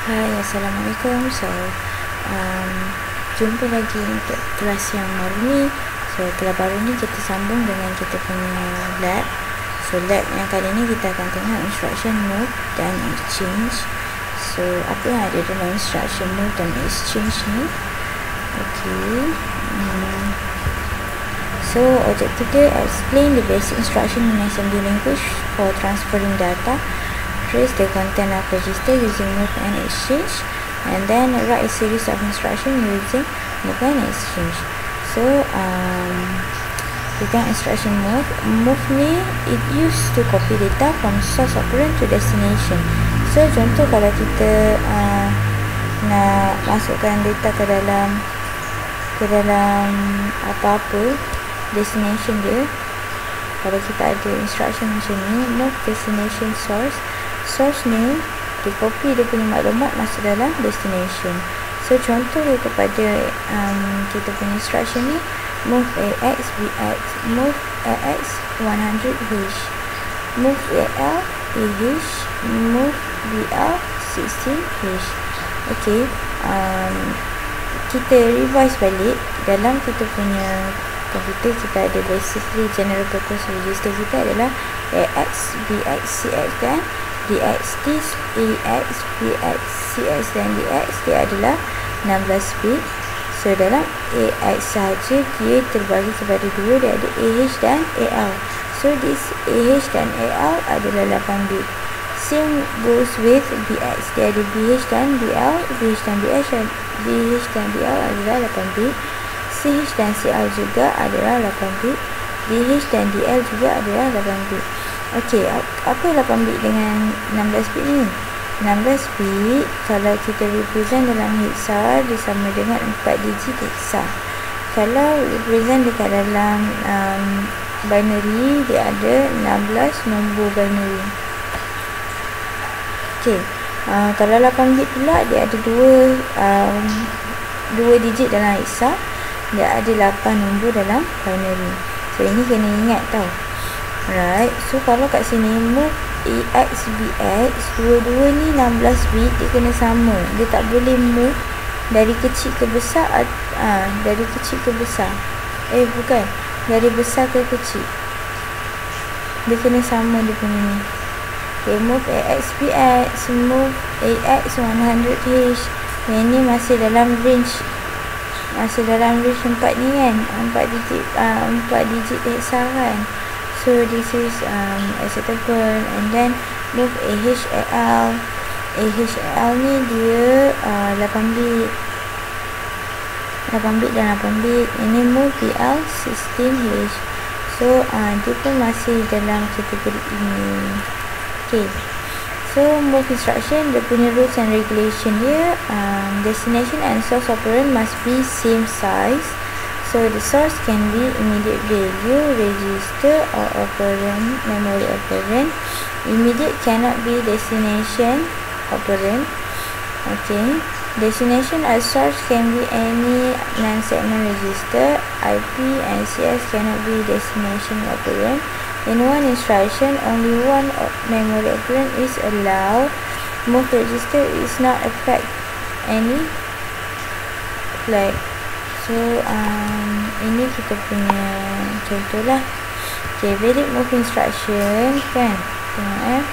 Hai, Assalamualaikum. Jumpa lagi untuk kelas yang baru ni. Kelas baru ni kita sambung dengan kita punya lab. Lab yang kali ni kita akan tengok instruction move dan exchange. Apa yang ada dalam instruction move dan exchange ni? Objective dia explain the basic instruction in assembly language for transferring data, trace the content of register using move and exchange, and then write a series of instructions using move and exchange. Tentang instruction move ni, it used to copy data from source operand to destination. Contoh kalau kita nak masukkan data ke dalam apa-apa destination dia, kalau kita ada instruction macam ni, move destination source ni di copy dia punya maklumat masuk dalam destination. Contoh kepada kita punya instruction ni, move AX BX, move AX 100H, move AL AH, move BL 16H. Kita revise balik. Dalam kita punya komputer kita ada basically general purpose register kita adalah AX, BX, CX dan DX. This AX, BX, CX dan DX dia adalah 16 bit. Dalam AX sahaja dia terbagi kepada dua, dia ada AH dan AL. This AH dan AL adalah 8 bit. Same goes with BX. Dia ada BH dan BL. BH dan BL adalah 8 bit. CH dan CL juga adalah 8 bit. DH dan DL juga adalah 8 bit. Apa 8 bit dengan 16 bit ni? 16 bit kalau kita represent dalam hexa dia sama dengan 4 digit hexa. Kalau represent dekat dalam binary, dia ada 16 nombor binary. Kalau 8 bit pula, dia ada dua digit dalam hexa, dia ada 8 nombor dalam binary. Ini kena ingat tau. Kalau kat sini move AX BX, dua-dua ni 16 bit, dia kena sama. Dia tak boleh move dari kecil ke besar, dari kecil ke besar. Dari besar ke kecil. Dia kena sama dia punya ni. Move AX BX, move AX 100H. Yang ni masih dalam range 4 ni kan, 4 digit hexa kan. This is acceptable. And then move AH AL. AH AL ni dia 8 bit. 8 bit dan 8 bit. Ini move BL 16H. Dia pun masih dalam kategori ini. Move instruction, dia punya rules and regulation dia, destination and source operand must be same size. The source can be immediate value, register or operand, memory operand. Immediate cannot be destination operand. Destination or source can be any non-segment register. IP and CS cannot be destination operand. In one instruction, only one memory operand is allowed. Move register is not affect any flag. Ini kita punya contoh lah. Valid move instruction kan. Tengok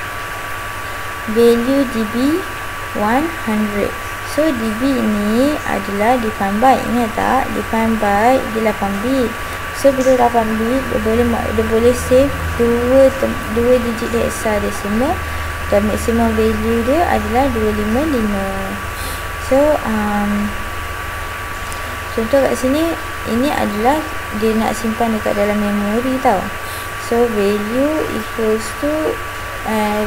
value DB 100. DB ini adalah define byte. Ingat tak? Define byte dia 8 bit. Bila 8 bit dia boleh save dua digit hexadecimal dan maximum value dia adalah 255. Contoh kat sini, ini adalah dia nak simpan dekat dalam memori tau. Value equals to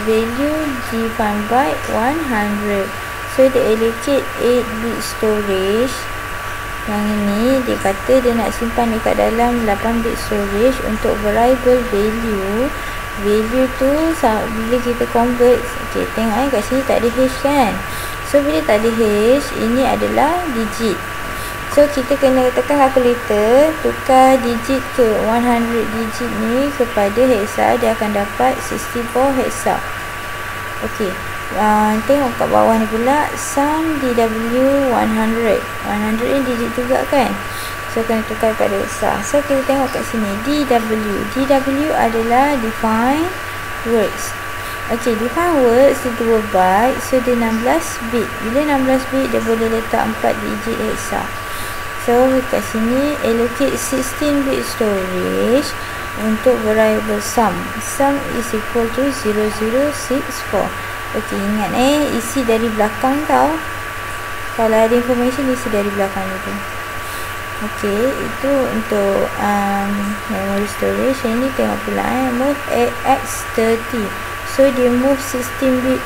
value define byte 100. Dia allocate 8 bit storage. Yang ini dia kata dia nak simpan dekat dalam 8 bit storage untuk variable value. Value tu bila kita convert, tengok kat sini tak ada hash kan. Bila tak ada hash, ini adalah digit. Kita kena tekan kalkulator, tukar digit ke 100 digit ni kepada hexa, dia akan dapat 64 hexa. tengok kat bawah ni pula, sum DW100 ni digit juga kan, so kena tukar pada sah. So kita tengok kat sini DW adalah define words. ok, define words dia 2 byte, so dia 16 bit. Bila 16 bit dia boleh letak 4 digit hexa. So kat sini allocate 16 bit storage untuk variable sum is equal to 0064. ok, ingat isi dari belakang tau, kalau ada information isi dari belakang itu. ok, itu untuk memory storage. Yang ni tengok pula move AX30, so dia move 16 bit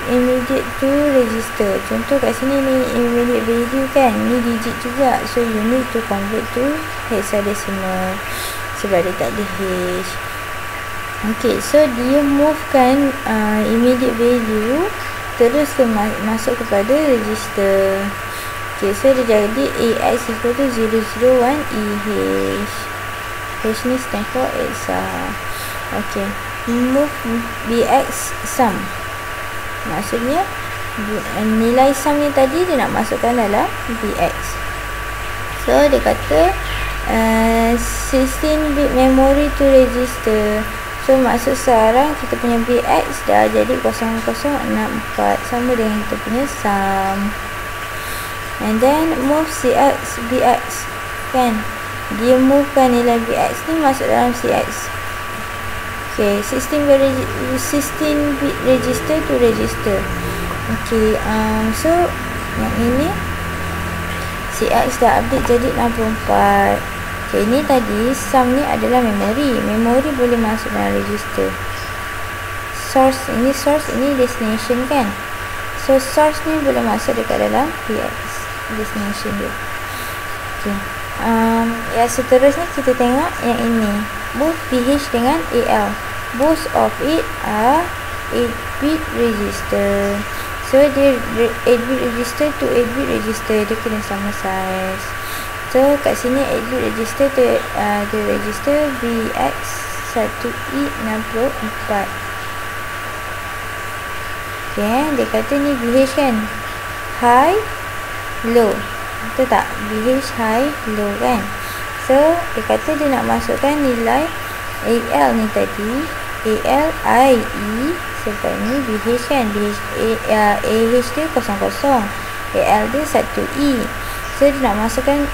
immediate to register. Contoh kat sini ni immediate value kan, ni digit juga, so you need to convert to hexadecimal sebab dia tak ada hash. ok, so dia move kan immediate value terus masuk kepada register. ok, so dia jadi AX equal to 001 EH. hash ni stand for hexa. ok, move BX sum, maksudnya nilai sum ni tadi dia nak masukkan dalam BX. so dia kata 16 bit memory to register, so maksud sekarang kita punya BX dah jadi 0064 sama dengan kita punya sum. and then move CX BX kan, dia move kan nilai BX ni masuk dalam CX. ok, 16 bit register to register. ok, so yang ini CX dah update jadi 64. ok, ini tadi sum ni adalah memory boleh masuk dalam register. source, ini destination kan, so source ni boleh masuk dekat dalam BX destination dia. ok, yang seterusnya kita tengok yang ini, both PH dengan AL, both of it are 8-bit register. so dia 8-bit register to 8-bit register, dia kena sama size. so kat sini 8-bit register tu dia register VX1E64. ok, dia kata ni VH kan, high low, betul tak? VH high low kan. so dia kata dia nak masukkan nilai AL ni tadi, AL IE sebab ni VH kan, AH dia 00, AL dia 1E. so dia nak masukkan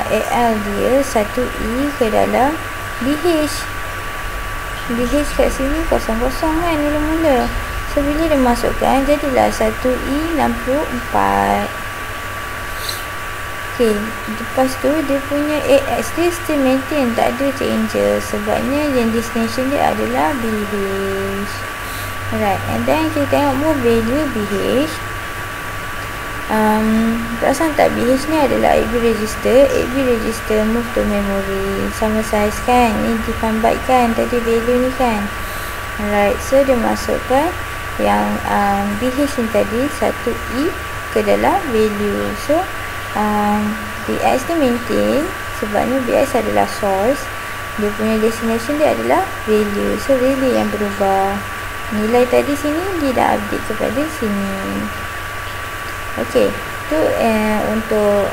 AL dia 1E ke dalam BH kat sini 00 kan mula-mula. so bila dia masukkan jadilah 1E64. ok, lepas tu dia punya AX dia still maintain, tak ada changes sebabnya yang destination dia adalah BH. alright, and then kita tengok move value BH. perasan tak, BH ni adalah 8-bit register move to memory, sama size kan, ni define byte kan tadi value ni kan. alright, so dia masukkan yang BH ni tadi 1E ke dalam value. so BX ni maintain sebabnya BX adalah source, dia punya destination dia adalah value, so value yang berubah. Nilai tadi sini dia dah update kepada sini. ok, tu untuk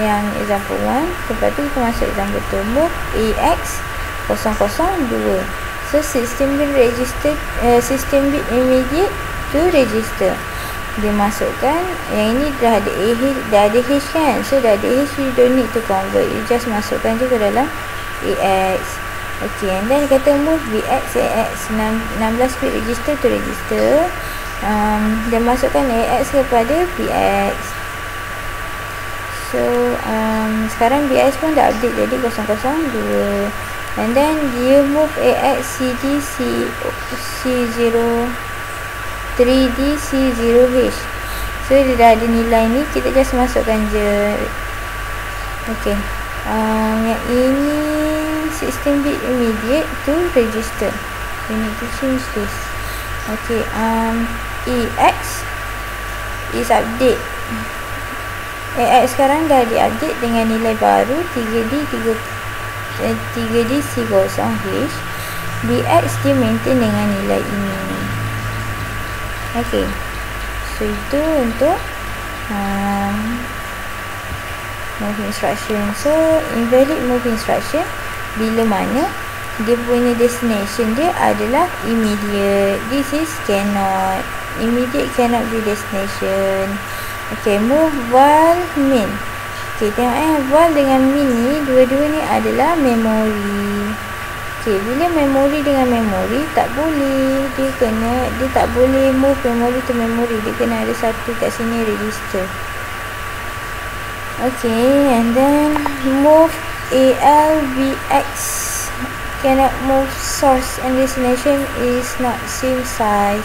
yang example 1. lepas tu kita masuk example 2, move AX 002, so 16 bit register 16 bit immediate to register. Dia masukkan yang ini dah ada hash kan, so dah ada hash, you don't need to convert, you just masukkan je ke dalam AX. ok, and then kata move BX AX 16 bit register to register. Dia masukkan AX kepada BX. so sekarang BX pun dah update jadi 002. and then dia move AX CD C0 3D C0H. so dia dah ada nilai ni, kita just masukkan je. ok, yang ini 16 bit immediate to register, we need to change this. ok, EX is update, AX sekarang dah di-update dengan nilai baru 3D C0H. BX dia maintain dengan nilai ini. Okay, so itu untuk move instruction. So invalid move instruction bila mana dia punya destination dia adalah immediate. This is cannot. Immediate cannot be destination. Okay, move while min. Okay, tengok while dengan min ni dua-dua ni adalah memory. Okay, bila memory dengan memory tak boleh. Dia tak boleh move memory to memory. Dia kena ada satu kat sini register. Okay, and then move ALBX cannot move source and destination is not same size.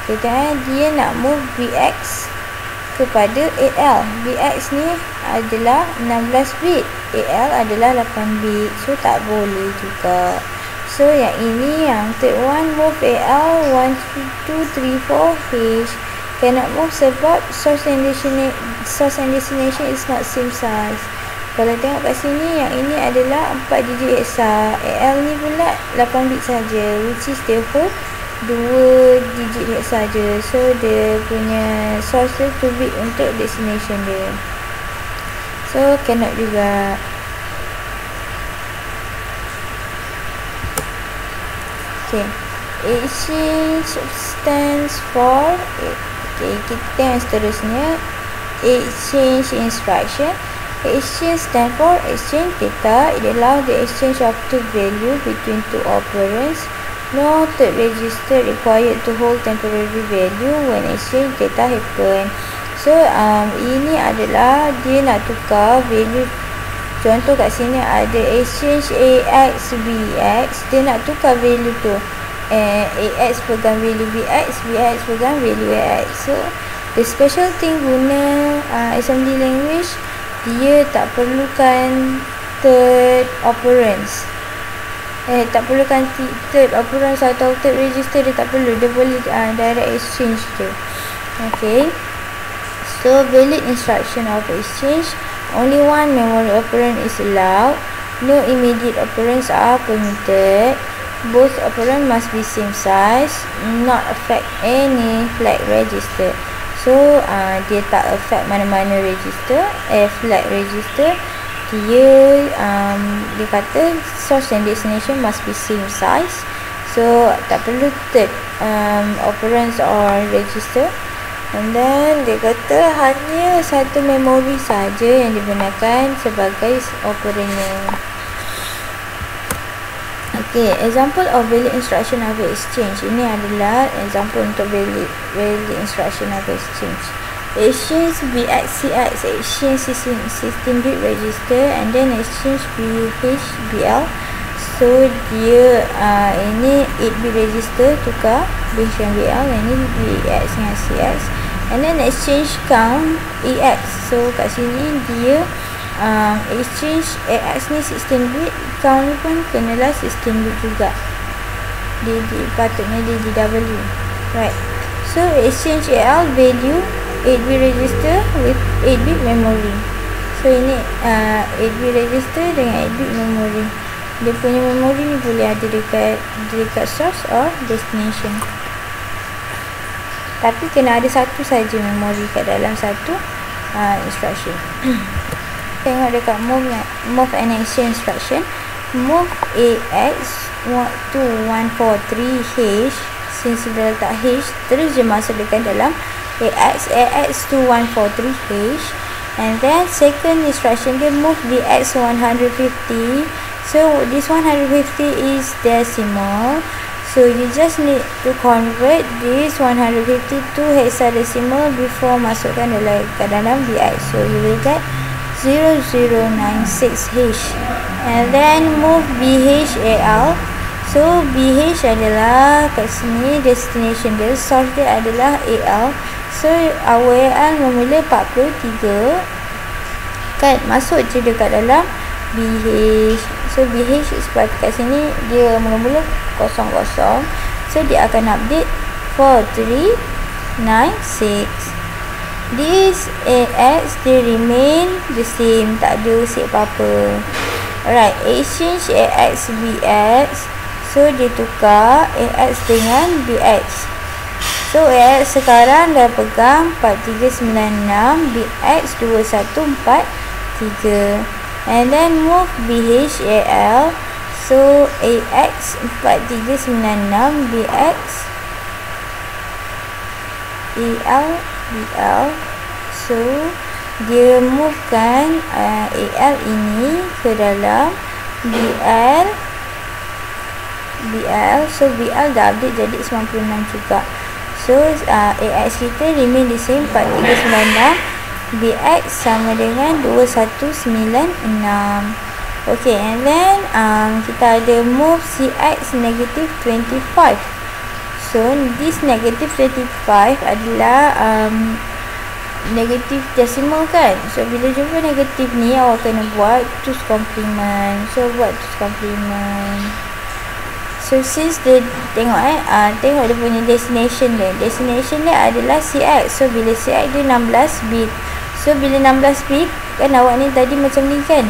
Okay, dia nak move BX kepada AL. BX ni adalah 16 bit, AL adalah 8 bit, so tak boleh juga. So yang ini, yang third one, move AL 1 2 3 4 H cannot move sebab source and destination is not same size. Kalau tengok kat sini, yang ini adalah 4 digit hexa, AL ni pula 8 bit saja, which is dia hold 2 digit hexa saja. So dia punya source dia 2 bit untuk destination dia, so cannot juga. Okay, exchange stands for, okay, kita tengok seterusnya, exchange instruction. Exchange stands for exchange data. It allows the exchange of two value between two operands. No third register required to hold temporary value when exchange data happen. So ini adalah dia nak tukar value. Contoh kat sini ada exchange AX BX, dia nak tukar value tu. AX pegang value BX, BX pegang value AX. So the special thing guna assembly language, dia tak perlukan third operands. Tak perlukan third operands atau third register, dia tak perlu. Dia boleh direct exchange je. Okay, so valid instruction of exchange, only one memory operand is allowed. No immediate operands are permitted. Both operand must be same size, not affect any flag register. So dia tak affect mana-mana register. Flag register, dia kata source and destination must be same size, so tak perlu third operands or register. And then dia kata hanya satu memori saja yang digunakan sebagai operandnya. Okay, example of valid instruction of exchange. Ini adalah example untuk valid instruction of exchange. Exchange BXCX, exchange 16-bit register, and then exchange BHBL. So dia ini 8-bit register tukar BH dan BL, ini BX dengan CX, and then exchange count EX. So kat sini dia exchange AX ni 16-bit, count ni pun kenalah 16-bit juga. Patutnya dia DW. Right. So exchange AL value 8-bit register with 8-bit memory. So ini 8-bit register dengan 8-bit memory. Dia punya memory ni boleh ada dekat source or destination. Tapi kena ada satu saja memory kat dalam satu instruction. Tengok dekat move and exchange instruction. Move AX to 143H, since dia letak H, terus dia masukkan dalam AX to 143H. And then second instruction dia move BX 150. So this 150 is decimal, so you just need to convert this 150 to hexadecimal before masukkan dalam BX. So you will get 0096H. And then move BHAL. So BH adalah kat sini destination dia, source dia adalah AL. So our AL memula 43 kan, masuk je dekat dalam BH. So BH sebab kat sini dia mula-mula 00, so dia akan update 4396. This AX dia remain the same, tak ada usik apa-apa. Alright, exchange AX BX. So dia tukar AX dengan BX. So AX sekarang dah pegang 4396, BX 2143. And then move BH AL. So AX 4396, BX AL BL. So dia move kan AL ini ke dalam BL. So BL dah update jadi 96 juga. So AX kita remain the same 4396, BX sama dengan 2196. Okay, and then kita ada move CX negative 25. So this negative 25 adalah negative decimal kan. So bila jumpa negatif ni, awak kena buat 2's complement. So buat 2's complement. So since dia tengok tengok dia punya destination dia. Destination dia adalah CX. So bila CX dia 16 bit. So bila 16 bit kan, awak ni tadi macam ni kan.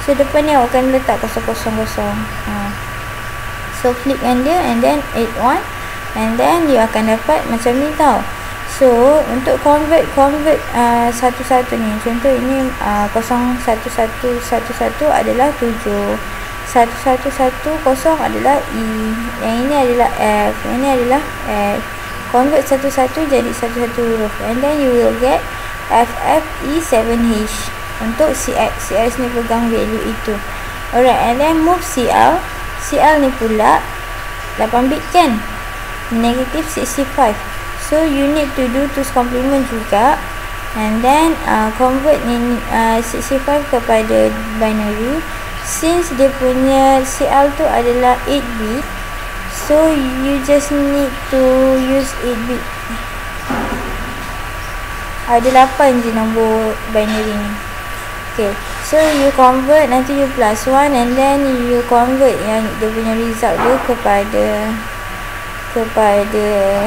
So depan ni awak akan letak 000. So klikkan dia and then 81, and then you akan dapat macam ni tau. So untuk convert satu-satu ni, contoh ini 01111 adalah 7, 1110 adalah E, yang ini adalah F, yang ini adalah F. Convert satu-satu jadi satu-satu huruf, and then you will get FFE7H untuk CX. CX ni pegang value itu. Alright, and then move CL. CL ni pula 8 bit kan, negative 65. So you need to do 2's complement juga, and then convert ni 65 kepada binary. Since dia punya CL tu adalah 8 bit, so you just need to use 8 bit. Ada 8 je nombor binary ni. Okay, so you convert, nanti you plus 1, and then you convert yang dia punya result dia kepada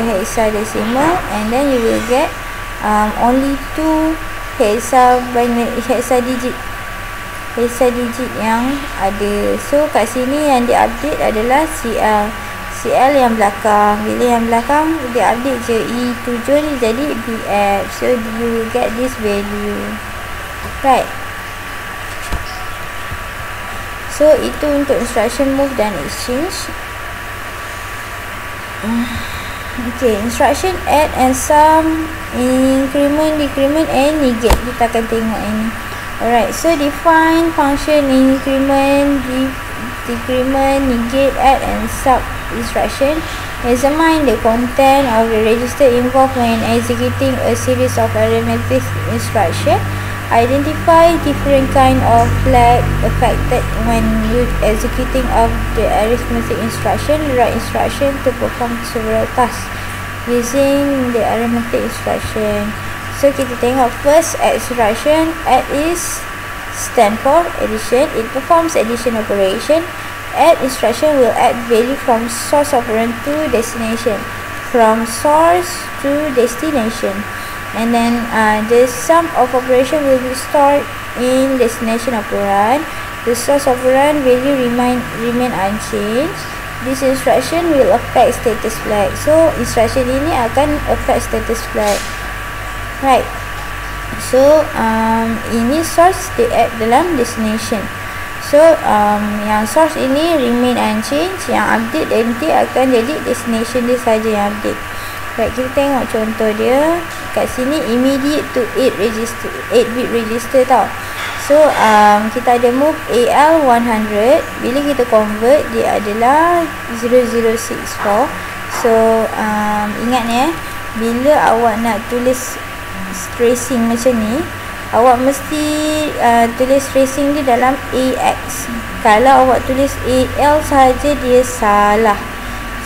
hexadecimal, and then you will get only 2 hexadigit yang ada. So kat sini yang di update adalah CL yang belakang. Bila yang belakang dia update je E7 ni jadi BF. So you will get this value, right? So itu untuk instruction move dan exchange. Okay, instruction add and sum, increment, decrement and negate. Kita akan tengok ini. Alright, so define function increment, decrement, negate, add and sub instruction. Examine the content of the register involved when executing a series of arithmetic instruction. Identify different kind of flag affected when executing of the arithmetic instruction. Write instruction to perform several tasks using the arithmetic instruction. So kita tengok first instruction. Add is stand for addition. It performs addition operation. Add instruction will add value from source operand to destination, from source to destination. And then the sum of operation will be stored in destination operand. The source operand value remain unchanged. This instruction will affect status flag. So instruction ini akan affect status flag, right? So ini source di add dalam destination. So yang source ini remain unchanged, yang update nanti akan jadi destination dia saja yang update. Right, kita tengok contoh dia kat sini, immediate to 8 bit register tau. So kita ada move AL 100. Bila kita convert dia adalah 0064. So ingat ni bila awak nak tulis tracing macam ni, awak mesti tulis tracing dia dalam AX. Kalau awak tulis AL sahaja dia salah.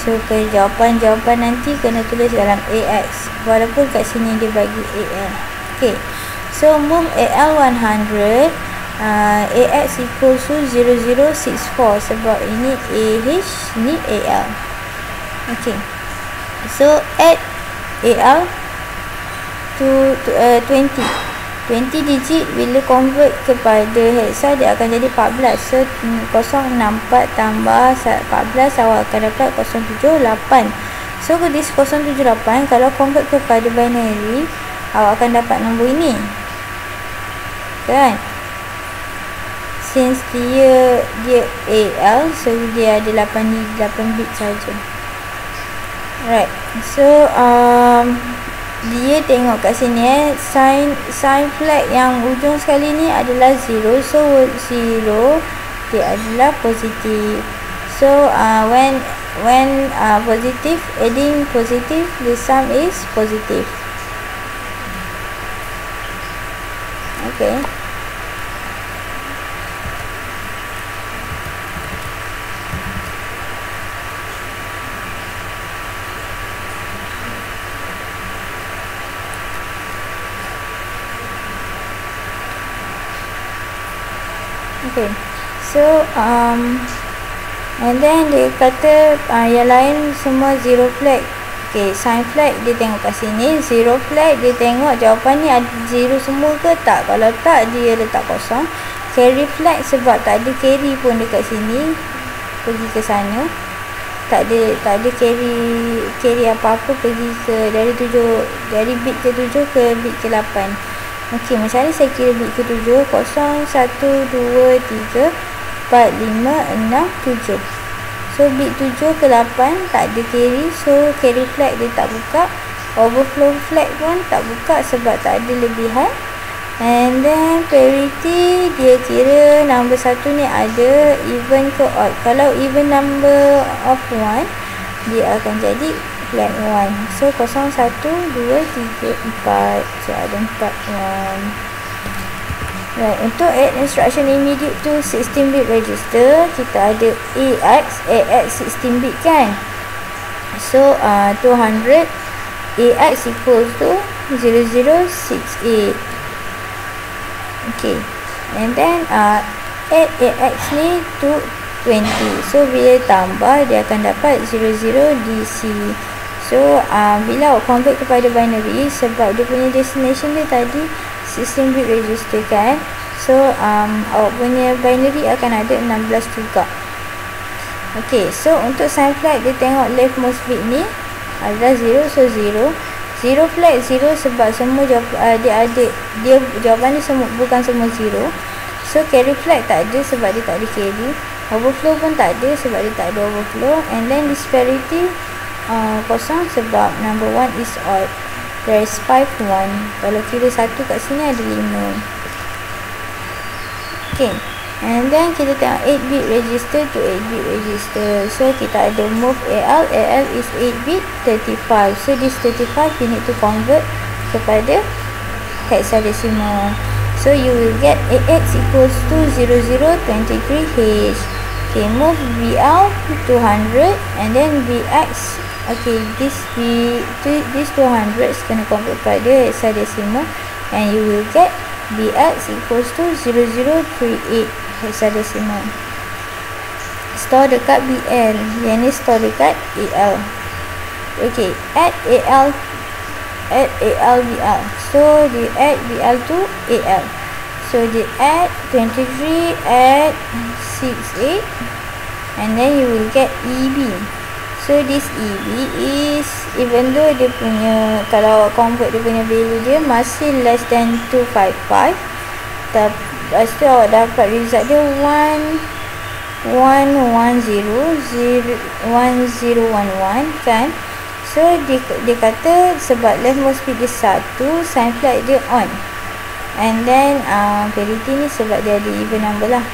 So jawapan nanti kena tulis dalam AX, walaupun kat sini dia bagi AL. Okay, so move AL 100, AX equals to 0064 sebab ini AH, ni AL. Okay, so add AL to 20. 20 digit bila convert kepada hexa dia akan jadi 14. So 064 tambah 14 awak akan dapat 078. So this 078 kalau convert kepada binary awak akan dapat nombor ini, kan? Since dia AL, so dia ada 8 bit saja. Right. So dia tengok kat sini sign flag yang ujung sekali ni adalah 0. So 0 dia adalah positif. So when positive, adding positive, the sum is positive. Okay. Okay, so and then dia kata yang lain semua zero flag. Okay, sign flag dia tengok kat sini, zero flag dia tengok jawapan ni ada zero semua ke tak. Kalau tak, dia letak kosong. Carry flag sebab tak ada carry pun dekat sini, pergi ke sana, tak ada carry apa-apa pergi ke dari bit ke 7 ke bit ke 8. Okey, macam ni saya kira bit ke 7, 0, 1, 2, 3, 4, 5, 6, 7. So bit 7 ke 8 tak ada carry, so carry flag dia tak buka. Overflow flag pun tak buka sebab tak ada lebihan. And then parity dia kira nombor 1 ni ada even ke odd. Kalau even number of 1 dia akan jadi flag 1. So 0, 1, 2, 3, 4. So ada 4 1. Right, untuk add instruction immediate to 16-bit register, kita ada AX 16-bit kan. So 200 AX equals to 0068. Okay, and then add AX ni to 20. So bila tambah dia akan dapat 00DC. So bila awak convert kepada binary, sebab dia punya destination dia tadi 16-bit register kan, so awak punya binary akan ada 16 juga. Ok, so untuk sign flag dia tengok leftmost bit ni adalah 0, so 0 flag 0 sebab semua dia jawapan ni bukan semua 0. So carry flag tak ada sebab dia tak ada carry. Overflow pun tak ada sebab dia tak ada overflow. And then disparity kosong sebab number 1 is odd. There is 5 1. Kalau kira 1 kat sini ada 5. Okay, and then kita tengok 8-bit register to 8-bit register. So kita ada move AL is 8-bit 35. So this 35 you need to convert kepada hexadecimal. So you will get AX equals to 0023H. Okay, move VL 200 and then VX. Okay, this 200 is going to convert pada hexadecimal and you will get VX equals to 0038 hexadecimal. Store dekat BL, yang ni store dekat AL. Okay, add AL BL. So di add BL to AL. So di add 23 add 68 and then you will get EB. So this EB is, even though dia punya, kalau convert dia punya value dia masih less than 255, tapi lepas tu awak dapat result dia 1011 kan. So dia kata sebab leftmost bit dia 1, sign flag dia on, and then parity ni sebab dia ada even number lah.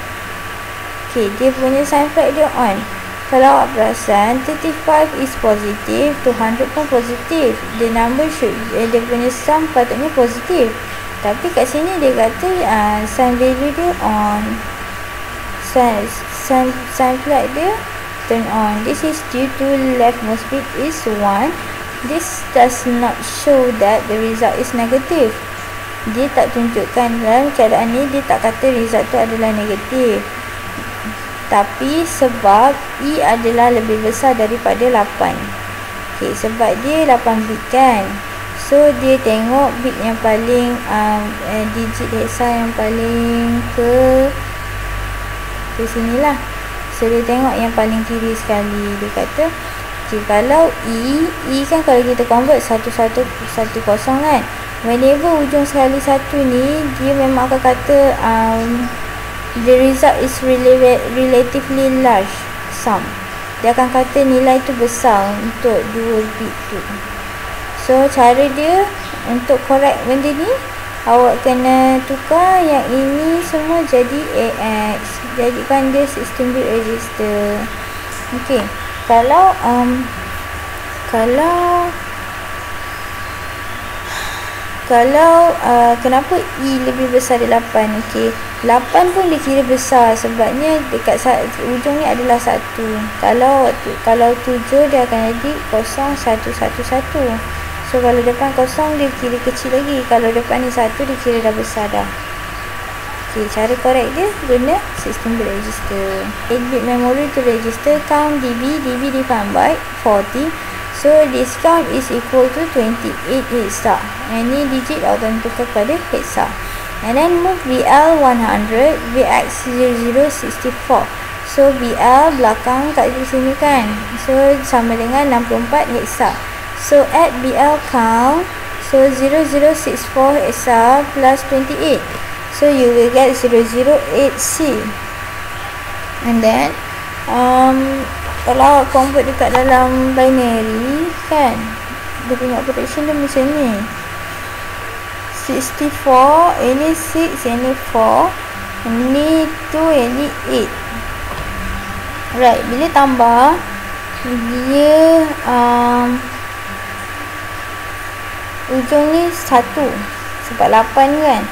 Okay, dia punya sign flag dia on. Kalau awak perasan 35 is positive, 200 pun positif. The number should, dia punya sum patutnya positif. Tapi kat sini dia kata sign value dia on, sign flag dia turn on. This is due to leftmost bit is 1. This does not show that the result is negative. Dia tak tunjukkan dalam keadaan ni, dia tak kata result tu adalah negatif. Tapi sebab E adalah lebih besar daripada 8. Okay, sebab dia 8 bit kan. So dia tengok bit yang paling digit hexa yang paling ke sinilah. So dia tengok yang paling kiri sekali. Dia kata okay, kalau E kan kalau kita convert 1110 kan, whenever ujung sekali satu ni, dia memang akan kata the result is relatively large sum. Dia akan kata nilai tu besar untuk dua bit tu. So cara dia untuk correct benda ni, awak kena tukar yang ini semua jadi AX, jadikan dia 16-bit register. Okey, kalau kenapa E lebih besar dari 8? Okey, 8 pun dia kira besar sebabnya dekat ujung ni adalah 1. Kalau 7 dia akan jadi 0111. So kalau depan 0 dia kira kecil lagi, kalau depan ni 1 dia kira dah besar dah. Okay, cara correct dia guna 16-bit register. 8-bit memory to register count DB defined by 40. So this count is equal to 28 hexa. And ni digit awak akan tukar kepada hexa. And then move BL 100, VX 0064. So BL belakang kat sini kan, so sama dengan 64 hexa. So add BL count, so 0064 hexa plus 28, so you will get 008C. And then kalau convert dekat dalam binary kan, dia punya operation dia macam ni, 64, ini 6, ini 4, ini 2, ini 8. Right, bila tambah dia ujung ni 1 sebab 8 kan.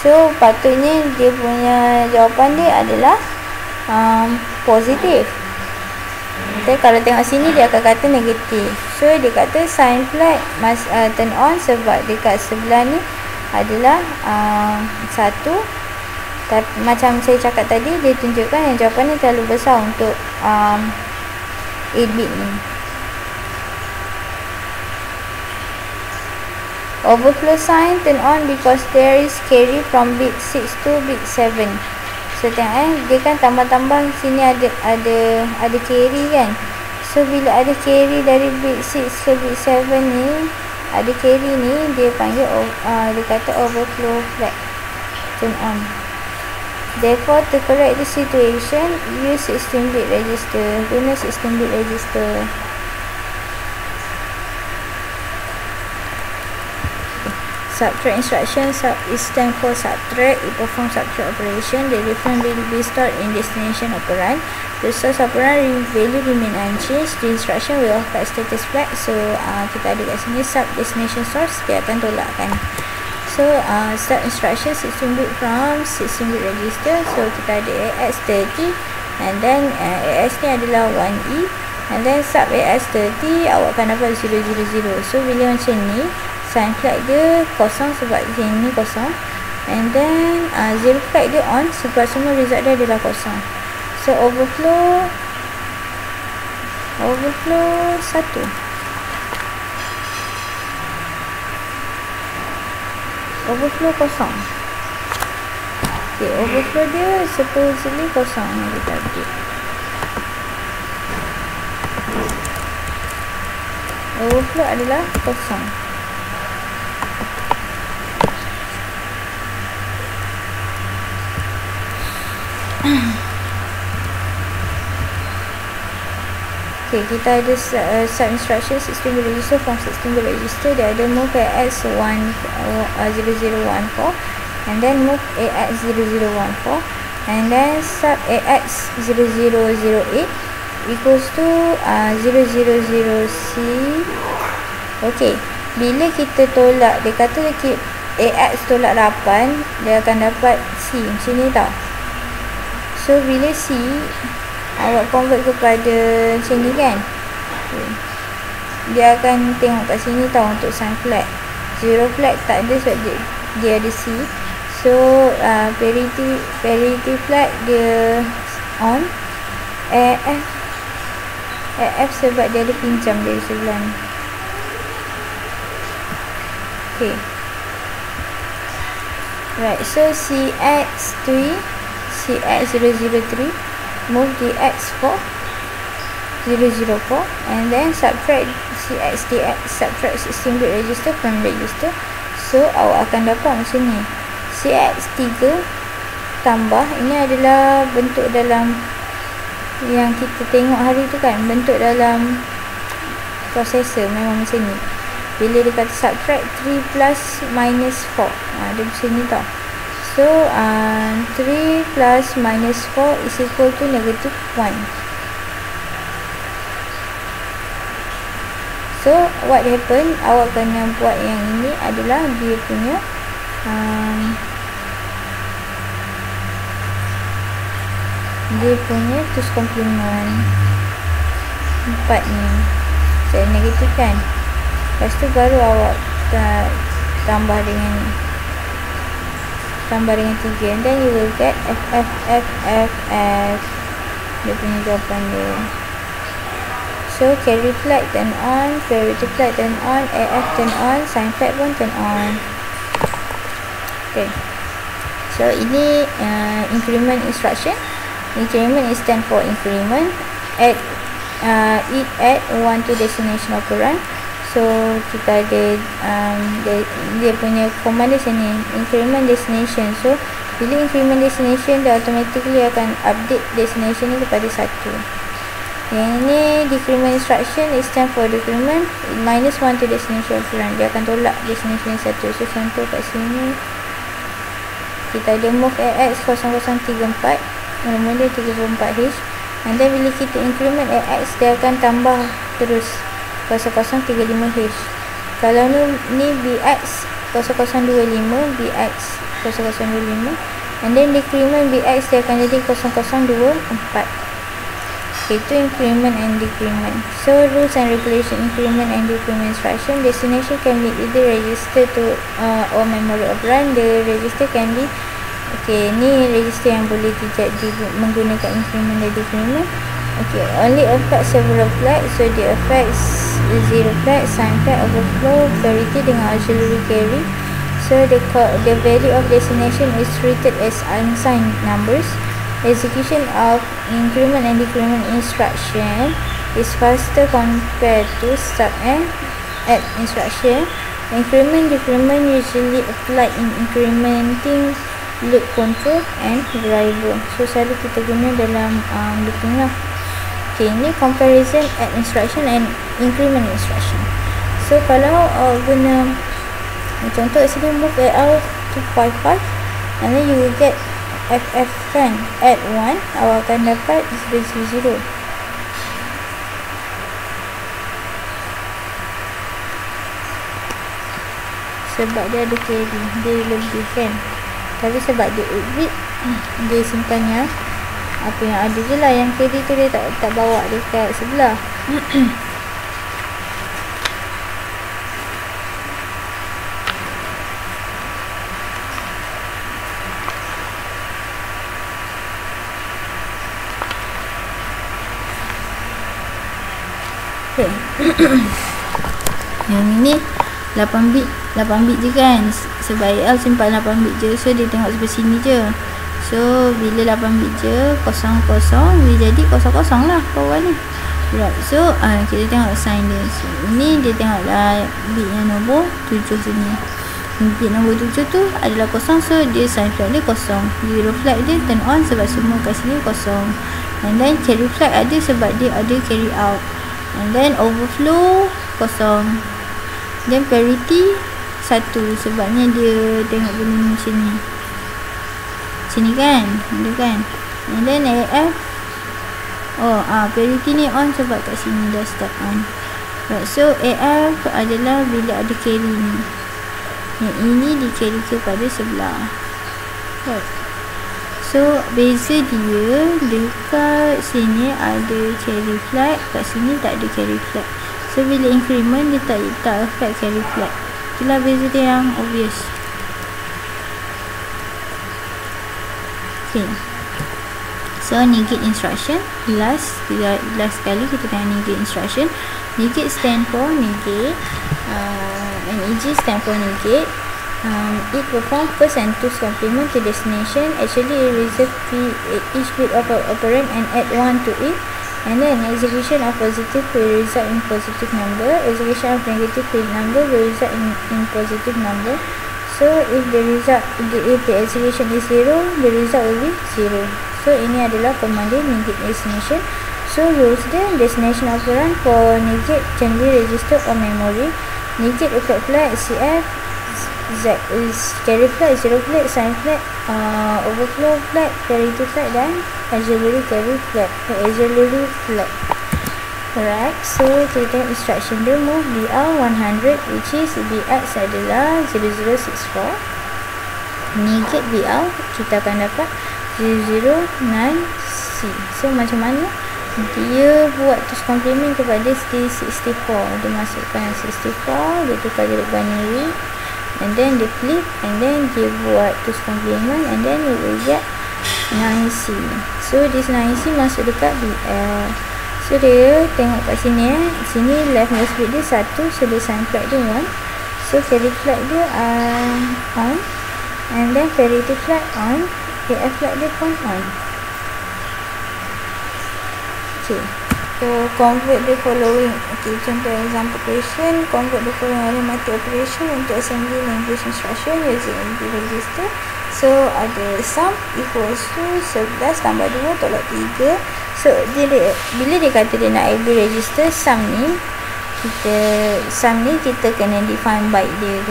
So patutnya dia punya jawapan dia adalah positif. Okay, kalau tengok sini dia akan kata negatif. So dia kata sign flag must turn on sebab dekat sebelah ni adalah 1. Tapi macam saya cakap tadi, dia tunjukkan yang jawapan ni terlalu besar untuk 8-bit ni. Overflow sign turn on because there is carry from bit 6 to bit 7. So tengok dia kan tambah-tambah sini ada carry kan. So bila ada carry dari bit 6 ke bit 7 ni, ada carry ni, dia panggil dia kata overflow flag turn on. Therefore to correct the situation, use 16-bit register. Guna 16-bit register. Subtract instruction is stand for subtract. It performs subtract operation. The difference will be stored in destination operand. The source operand value remain unchanged. The instruction will occupy status flag. So kita ada kat sini sub destination source, dia akan tolakkan. So start instruction 16-bit from 16-bit register. So kita ada AX30 and then AX ni adalah 1E, and then sub AX30 awak akan dapat 000. So bila macam ni, sign flag dia kosong sebab sini kosong, and then zero flag dia on sebab semua result dia adalah kosong. So overflow 1, overflow kosong. Okay, overflow dia supposedly kosong kita update. Overflow adalah kosong. Okay, kita ada sub instruction 16-bit register from 16-bit register. Dia ada move AX1014 and then move AX0014 and then sub AX0008 equals to 000C. Okay, bila kita tolak, dia kata AX tolak 8, dia akan dapat C macam ni tau. So bila C awak convert kepada macam ni kan, dia akan tengok kat sini tau untuk sign flag. Zero flag tak ada sebab dia ada C. So parity flag dia on. AF sebab dia ada pinjam dari sebelah ni. Okay. Right, so CX3, CX003, move DX4, 004, and then subtract CX, subtract 16-bit register from register. So awak akan dapat macam ni. CX3 tambah, ini adalah bentuk dalam yang kita tengok hari tu kan, bentuk dalam prosesor memang macam ni. Bila dia kata subtract 3 plus minus 4, dia macam ni tau. So 3 plus minus 4 is equal to negative 1. So what happen, awak kena buat yang ini adalah dia punya terus komplement 4 ni saya negatif kan. Lepas tu baru awak tambah dengan 3, and then you will get F dia punya jawapan dia. So carry flag turn on, parity flag turn on, AF turn on, sign flag pun turn on. Okay, so ini increment instruction. Increment is stand for increment. It add 1 to destination operand. So kita ada dia punya command di sini, increment destination. So bila increment destination, dia automatically akan update destination ni kepada 1. Yang ni decrement instruction is stand for decrement minus 1 to destination operand. Dia akan tolak destination 1. So contoh kat sini kita ada move AX 0034, nombor dia 34H, and then bila kita increment AX, dia akan tambah terus 0035H. Kalau ni BX 0025, BX 0025, and then decrement BX dia akan jadi 0024. Itu increment and decrement. So rules and regulation increment and decrement instruction. Destination can be either register to or memory operand. The register can be, okay, ni register yang boleh menggunakan increment dan decrement. Okay, only affect several flags. So dia affect 0 flag, sign flag, overflow, parity dengan auxiliary carry. So the value of destination is treated as unsigned numbers. Execution of increment and decrement instruction is faster compared to start and add instruction. Increment decrement usually applied in incrementing loop control and driver. So selalu kita guna dalam looping lah. Okay, ini comparison add instruction and increment instruction. So kalau guna contoh sini move AL to 55, and then you will get FF kan, add 1, awak akan dapat 0. Sebab dia ada carry, dia lebih kan. Tapi sebab dia 8 bit, dia simpannya apa yang ada je lah. Yang carry tu dia tak bawa dekat sebelah. Yang ini 8 bit je kan, sebab AL simpan 8 bit je, so dia tengok sebelah sini je. So bila 8 bit je, 00 dia jadi 00 lah bawah ni. Right, so kita tengok sign dia. So ini dia tengoklah bit yang nombor 7 sini. Bit nombor 7 tu adalah 0, so dia sign flag dia 0. 0 flag dia turn on sebab semua kat sini 0. And then carry flag ada sebab dia ada carry out. And then overflow 0. Then parity 1 sebabnya dia tengok benda macam ni. Sini kan, ada kan. And then AF, parity ni on sebab kat sini dah start on. Right, so AF adalah bila ada carry ni. Yang ini di carry kepada sebelah. Right. So beza dia, dekat sini ada carry flag, kat sini tak ada carry flag. So bila increment dia tak affect carry flag. Itulah beza dia yang obvious. Okay, so negate instruction. Last sekali kita tengok negate instruction. Negate stand for negate NEG stand for negate. It performs first and two's complement to destination. Actually, it reserves each bit of operand and add 1 to it. And then execution of positive will result in positive number. Execution of negative number will result in positive number. So if the execution is 0, the result will be 0. So ini adalah command negate destination. So rules dia, destination operand for negate can be registered on memory. Negate effect flag CF, Z is carry flag, zero flag, sign flag, overflow flag, parity flag dan auxiliary carry flag, auxiliary flag. Alright, so kita tengok instruction dia move BR 100, which is BX adalah 0064. Negate BR kita akan dapat 009C. So macam mana dia buat terus complement kepada C64? Dia masukkan 64, dia tukar jadi binary, and then dia flip, and then dia buat terus complement, and then you will get 9C. So this 9C masuk dekat BL. So dia tengok kat sini sini leftmost bit dia 1, so dia sign flag dia 1. So carry flag dia on, and then parity flag on, AF flag dia pun on. Okay, so convert the following. Okay, contoh example question, convert the following arithmetic operation into assembly language instruction using MD register. So ada sum equals to 11 tambah 2 tolak 3. So bila dia kata dia nak MD register sum ni, kita kena define byte dia,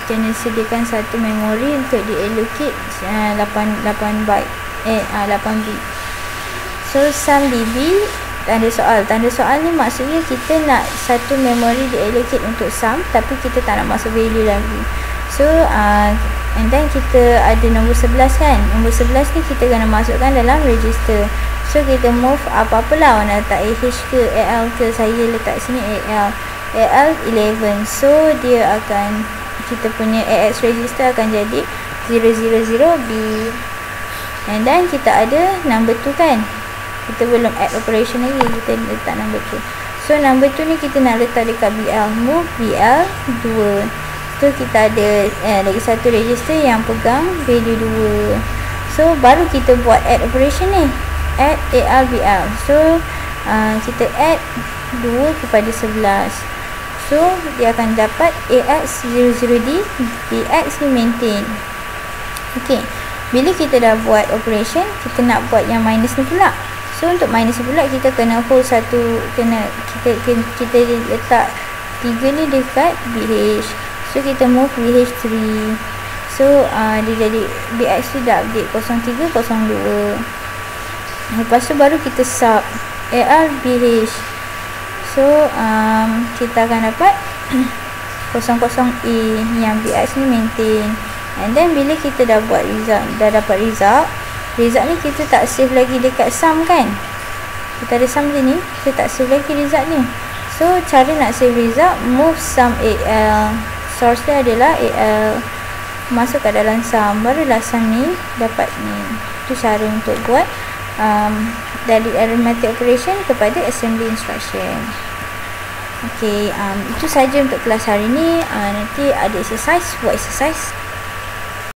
kena sediakan satu memori untuk di allocate 8 byte 8 bit. So sum db tanda soal ni maksudnya kita nak satu memori di allocate untuk sum, tapi kita tak nak masuk value lagi. So and then kita ada nombor 11 kan, nombor 11 ni kita kena masukkan dalam register. So kita move apa-apalah, nak letak AH ke AL ke, saya letak sini AL 11. So dia akan, kita punya AX register akan jadi 000B. And then kita ada number 2 kan, kita belum add operation lagi, kita letak number 2. So number 2 ni kita nak letak dekat BL, move BL 2. So kita ada lagi satu register yang pegang value 2. So baru kita buat add operation ni, add AL BL. So kita add 2 kepada 11. So dia akan dapat AX 00D, BX ni maintain. Okay, bila kita dah buat operation, kita nak buat yang minus ni pula. So untuk minus pula kita kena hold satu, kita letak 3 ni dekat BH. So kita move BH3. So dia jadi BX tu dah update 0302. Lepas tu baru kita sub AR BH. So kita akan dapat 00E yang BX ni maintain. And then bila kita dah buat result, dah dapat result ni kita tak save lagi dekat sum kan, kita ada sum sini, kita tak save lagi result ni. So cara nak save result, move sum AL, source dia adalah AL, masuk kat dalam sum, barulah sum ni dapat ni. Itu cara untuk buat dari arithmetic operation kepada assembly instruction. Okay, itu saja untuk kelas hari ni. Nanti ada exercise, buat exercise.